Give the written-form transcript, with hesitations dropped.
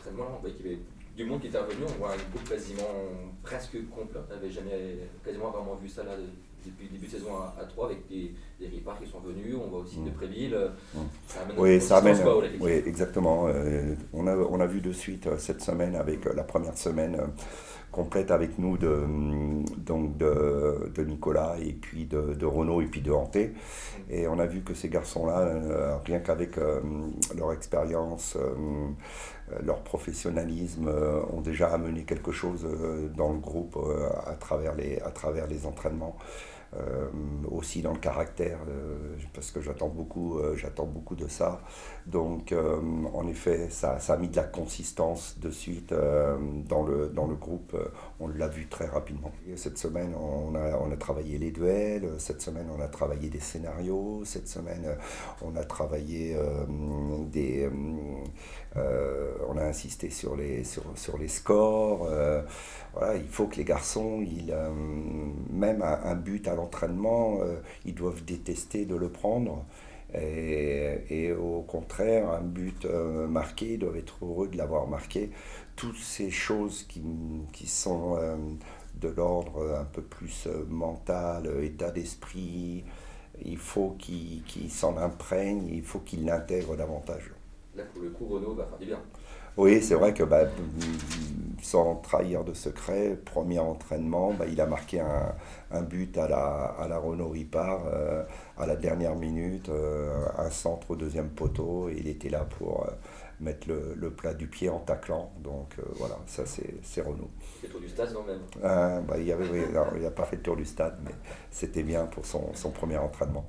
entraînement, on voyait qu'il y avait du monde qui était revenu, on voit un groupe quasiment presque complet. On n'avait jamais quasiment vraiment vu ça là depuis le début de saison à 3 avec des Ripards qui sont venus, on voit aussi de Préville. Ça amène Oui, une ça amène. consistance, quoi, l'effectif. Oui, exactement. On a vu de suite cette semaine avec la première semaine complète avec nous de Nicolas et puis de Renaud et puis de Hanté. Et on a vu que ces garçons-là, rien qu'avec leur expérience, leur professionnalisme, ont déjà amené quelque chose dans le groupe à travers les entraînements. Aussi dans le caractère, parce que j'attends beaucoup de ça. Donc, en effet, ça a mis de la consistance de suite dans le groupe. On l'a vu très rapidement. Et cette semaine, on a travaillé les duels. Cette semaine, on a travaillé des scénarios. Cette semaine, on a travaillé on a insisté sur les scores. Voilà, il faut que les garçons, même un but à l'entraînement, ils doivent détester de le prendre. Et au contraire, un but marqué, ils doivent être heureux de l'avoir marqué. Toutes ces choses qui sont de l'ordre un peu plus mental, état d'esprit, il faut qu'ils s'en imprègnent, il faut qu'ils l'intègrent davantage. Là, pour le coup, Renaud va faire du bien. Oui, c'est vrai que sans trahir de secret, premier entraînement, il a marqué un but à la Renaud Ripard à la dernière minute, un centre au deuxième poteau, et il était là pour mettre le plat du pied en taclant. Donc voilà, ça c'est Renaud. C'est le tour du stade, non, même. Oui, il n'a pas fait le tour du stade, mais c'était bien pour son premier entraînement.